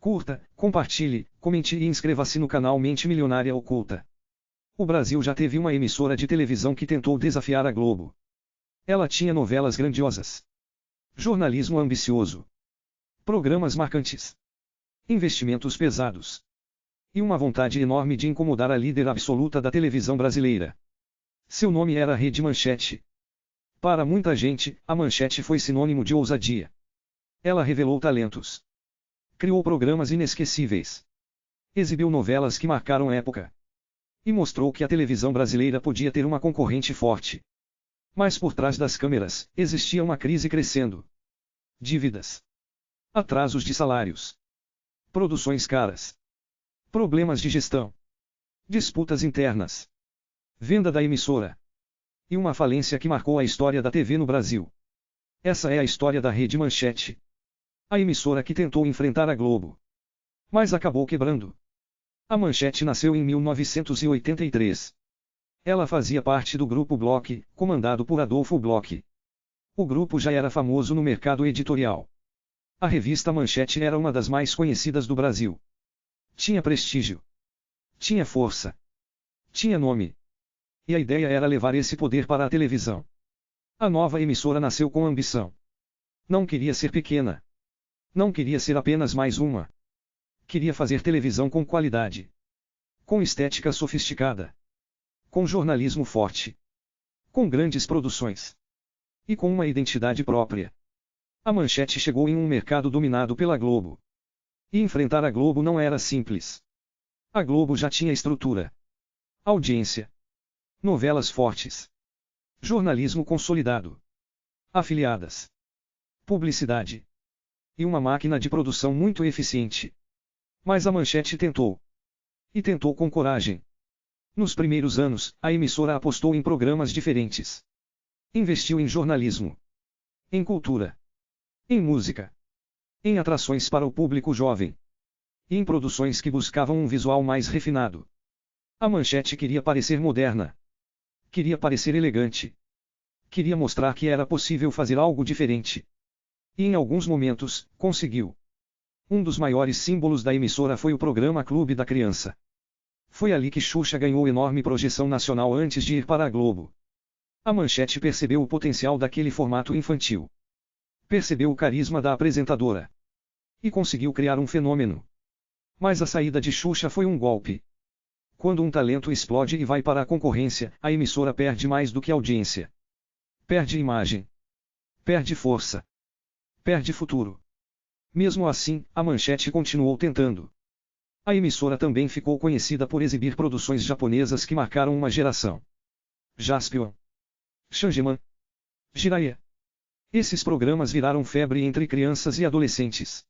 Curta, compartilhe, comente e inscreva-se no canal Mente Milionária Oculta. O Brasil já teve uma emissora de televisão que tentou desafiar a Globo. Ela tinha novelas grandiosas, jornalismo ambicioso, programas marcantes, investimentos pesados e uma vontade enorme de incomodar a líder absoluta da televisão brasileira. Seu nome era Rede Manchete. Para muita gente, a Manchete foi sinônimo de ousadia. Ela revelou talentos, criou programas inesquecíveis, exibiu novelas que marcaram época e mostrou que a televisão brasileira podia ter uma concorrente forte. Mas por trás das câmeras, existia uma crise crescendo. Dívidas, atrasos de salários, produções caras, problemas de gestão, disputas internas, venda da emissora e uma falência que marcou a história da TV no Brasil. Essa é a história da Rede Manchete, a emissora que tentou enfrentar a Globo, mas acabou quebrando. A Manchete nasceu em 1983. Ela fazia parte do Grupo Bloch, comandado por Adolfo Bloch. O grupo já era famoso no mercado editorial. A revista Manchete era uma das mais conhecidas do Brasil. Tinha prestígio, tinha força, tinha nome. E a ideia era levar esse poder para a televisão. A nova emissora nasceu com ambição. Não queria ser pequena. Não queria ser apenas mais uma. Queria fazer televisão com qualidade, com estética sofisticada, com jornalismo forte, com grandes produções e com uma identidade própria. A Manchete chegou em um mercado dominado pela Globo. E enfrentar a Globo não era simples. A Globo já tinha estrutura, audiência, novelas fortes, jornalismo consolidado, afiliadas, publicidade e uma máquina de produção muito eficiente. Mas a Manchete tentou. E tentou com coragem. Nos primeiros anos, a emissora apostou em programas diferentes. Investiu em jornalismo, em cultura, em música, em atrações para o público jovem e em produções que buscavam um visual mais refinado. A Manchete queria parecer moderna, queria parecer elegante, queria mostrar que era possível fazer algo diferente. E em alguns momentos, conseguiu. Um dos maiores símbolos da emissora foi o programa Clube da Criança. Foi ali que Xuxa ganhou enorme projeção nacional antes de ir para a Globo. A Manchete percebeu o potencial daquele formato infantil. Percebeu o carisma da apresentadora. E conseguiu criar um fenômeno. Mas a saída de Xuxa foi um golpe. Quando um talento explode e vai para a concorrência, a emissora perde mais do que audiência. Perde imagem. Perde força. Perde futuro. Mesmo assim, a Manchete continuou tentando. A emissora também ficou conhecida por exibir produções japonesas que marcaram uma geração. Jaspion, Changeman, Jiraiya. Esses programas viraram febre entre crianças e adolescentes.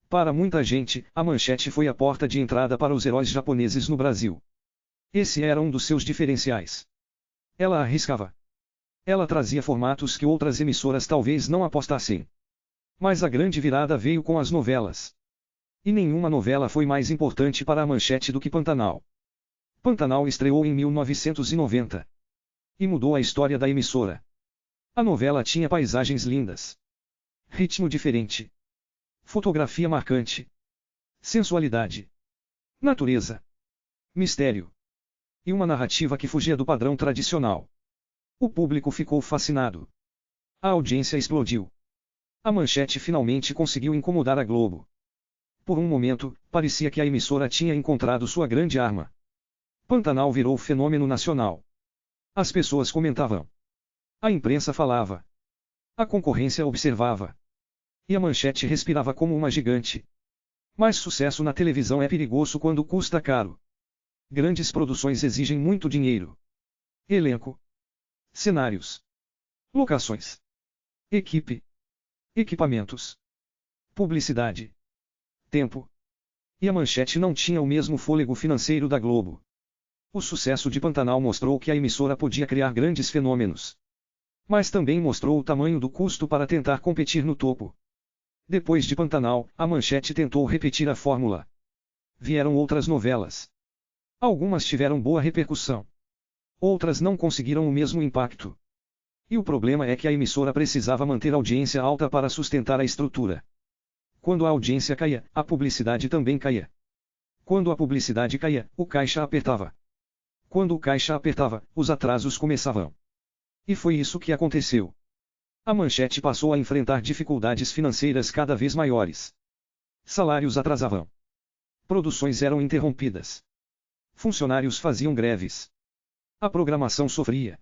Para muita gente, a Manchete foi a porta de entrada para os heróis japoneses no Brasil. Esse era um dos seus diferenciais. Ela arriscava. Ela trazia formatos que outras emissoras talvez não apostassem. Mas a grande virada veio com as novelas. E nenhuma novela foi mais importante para a Manchete do que Pantanal. Pantanal estreou em 1990. E mudou a história da emissora. A novela tinha paisagens lindas, ritmo diferente, fotografia marcante, sensualidade, natureza, mistério e uma narrativa que fugia do padrão tradicional. O público ficou fascinado. A audiência explodiu. A Manchete finalmente conseguiu incomodar a Globo. Por um momento, parecia que a emissora tinha encontrado sua grande arma. Pantanal virou fenômeno nacional. As pessoas comentavam. A imprensa falava. A concorrência observava. E a Manchete respirava como uma gigante. Mas sucesso na televisão é perigoso quando custa caro. Grandes produções exigem muito dinheiro. Elenco, cenários, locações, equipe, equipamentos, publicidade, tempo. E a Manchete não tinha o mesmo fôlego financeiro da Globo. O sucesso de Pantanal mostrou que a emissora podia criar grandes fenômenos. Mas também mostrou o tamanho do custo para tentar competir no topo. Depois de Pantanal, a Manchete tentou repetir a fórmula. Vieram outras novelas. Algumas tiveram boa repercussão. Outras não conseguiram o mesmo impacto. E o problema é que a emissora precisava manter audiência alta para sustentar a estrutura. Quando a audiência caía, a publicidade também caía. Quando a publicidade caía, o caixa apertava. Quando o caixa apertava, os atrasos começavam. E foi isso que aconteceu. A Manchete passou a enfrentar dificuldades financeiras cada vez maiores. Salários atrasavam. Produções eram interrompidas. Funcionários faziam greves. A programação sofria.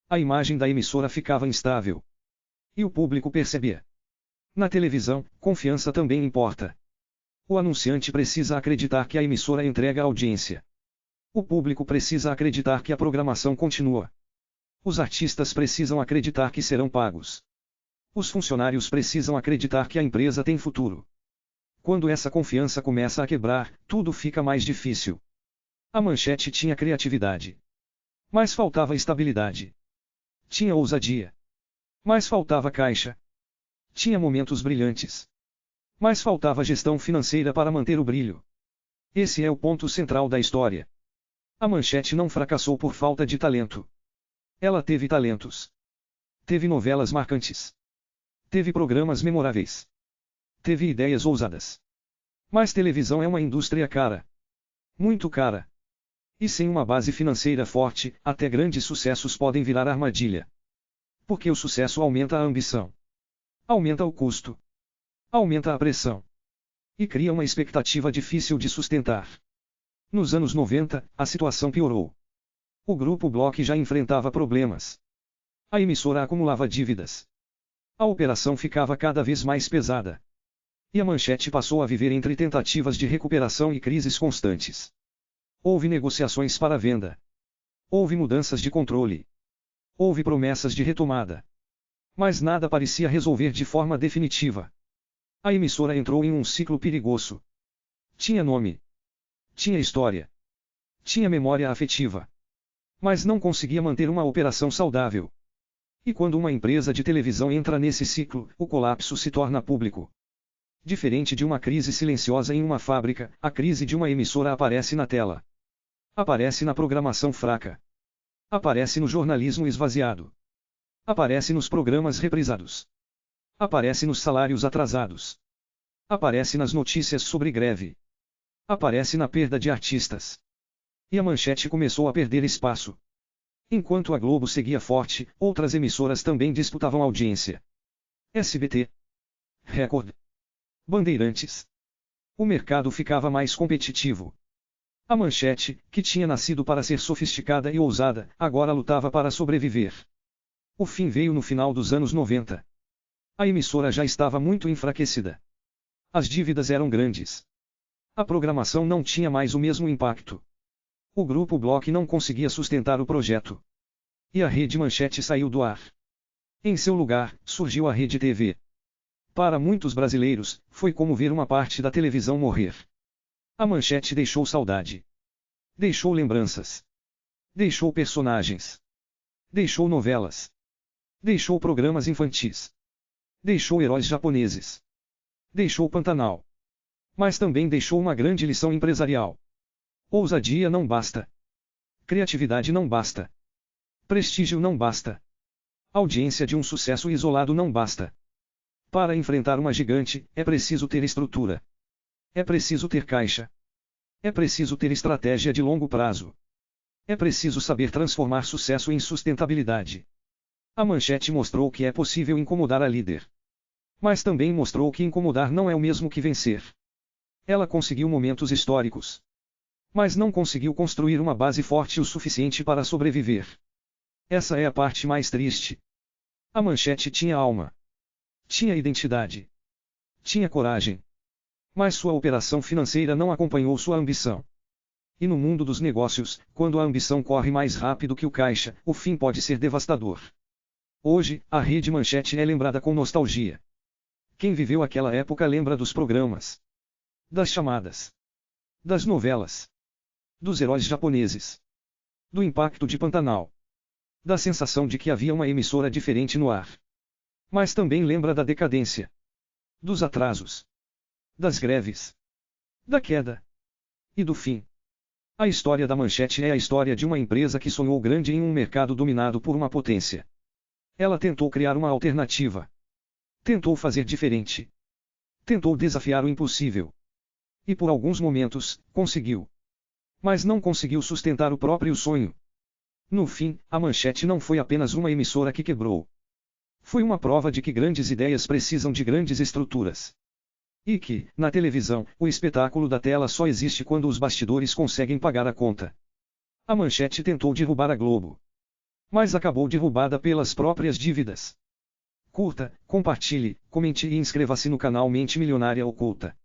A imagem da emissora ficava instável. E o público percebia. Na televisão, confiança também importa. O anunciante precisa acreditar que a emissora entrega audiência. O público precisa acreditar que a programação continua. Os artistas precisam acreditar que serão pagos. Os funcionários precisam acreditar que a empresa tem futuro. Quando essa confiança começa a quebrar, tudo fica mais difícil. A Manchete tinha criatividade. Mas faltava estabilidade. Tinha ousadia. Mas faltava caixa. Tinha momentos brilhantes. Mas faltava gestão financeira para manter o brilho. Esse é o ponto central da história. A Manchete não fracassou por falta de talento. Ela teve talentos. Teve novelas marcantes. Teve programas memoráveis. Teve ideias ousadas. Mas televisão é uma indústria cara. Muito cara. E sem uma base financeira forte, até grandes sucessos podem virar armadilha. Porque o sucesso aumenta a ambição. Aumenta o custo. Aumenta a pressão. E cria uma expectativa difícil de sustentar. Nos anos 90, a situação piorou. O Grupo Bloch já enfrentava problemas. A emissora acumulava dívidas. A operação ficava cada vez mais pesada. E a Manchete passou a viver entre tentativas de recuperação e crises constantes. Houve negociações para venda. Houve mudanças de controle. Houve promessas de retomada. Mas nada parecia resolver de forma definitiva. A emissora entrou em um ciclo perigoso. Tinha nome. Tinha história. Tinha memória afetiva. Mas não conseguia manter uma operação saudável. E quando uma empresa de televisão entra nesse ciclo, o colapso se torna público. Diferente de uma crise silenciosa em uma fábrica, a crise de uma emissora aparece na tela. Aparece na programação fraca. Aparece no jornalismo esvaziado. Aparece nos programas reprisados. Aparece nos salários atrasados. Aparece nas notícias sobre greve. Aparece na perda de artistas. E a Manchete começou a perder espaço. Enquanto a Globo seguia forte, outras emissoras também disputavam audiência. SBT. Record. Bandeirantes. O mercado ficava mais competitivo. A Manchete, que tinha nascido para ser sofisticada e ousada, agora lutava para sobreviver. O fim veio no final dos anos 90. A emissora já estava muito enfraquecida. As dívidas eram grandes. A programação não tinha mais o mesmo impacto. O Grupo Bloch não conseguia sustentar o projeto. E a Rede Manchete saiu do ar. Em seu lugar, surgiu a Rede TV. Para muitos brasileiros, foi como ver uma parte da televisão morrer. A Manchete deixou saudade. Deixou lembranças. Deixou personagens. Deixou novelas. Deixou programas infantis. Deixou heróis japoneses. Deixou Pantanal. Mas também deixou uma grande lição empresarial. Ousadia não basta. Criatividade não basta. Prestígio não basta. Audiência de um sucesso isolado não basta. Para enfrentar uma gigante, é preciso ter estrutura. É preciso ter caixa. É preciso ter estratégia de longo prazo. É preciso saber transformar sucesso em sustentabilidade. A Manchete mostrou que é possível incomodar a líder. Mas também mostrou que incomodar não é o mesmo que vencer. Ela conseguiu momentos históricos. Mas não conseguiu construir uma base forte o suficiente para sobreviver. Essa é a parte mais triste. A Manchete tinha alma. Tinha identidade. Tinha coragem. Mas sua operação financeira não acompanhou sua ambição. E no mundo dos negócios, quando a ambição corre mais rápido que o caixa, o fim pode ser devastador. Hoje, a Rede Manchete é lembrada com nostalgia. Quem viveu aquela época lembra dos programas. Das chamadas. Das novelas. Dos heróis japoneses. Do impacto de Pantanal. Da sensação de que havia uma emissora diferente no ar. Mas também lembra da decadência. Dos atrasos. Das greves. Da queda. E do fim. A história da Manchete é a história de uma empresa que sonhou grande em um mercado dominado por uma potência. Ela tentou criar uma alternativa. Tentou fazer diferente. Tentou desafiar o impossível. E por alguns momentos, conseguiu. Mas não conseguiu sustentar o próprio sonho. No fim, a Manchete não foi apenas uma emissora que quebrou. Foi uma prova de que grandes ideias precisam de grandes estruturas. E que, na televisão, o espetáculo da tela só existe quando os bastidores conseguem pagar a conta. A Manchete tentou derrubar a Globo. Mas acabou derrubada pelas próprias dívidas. Curta, compartilhe, comente e inscreva-se no canal Mente Milionária Oculta.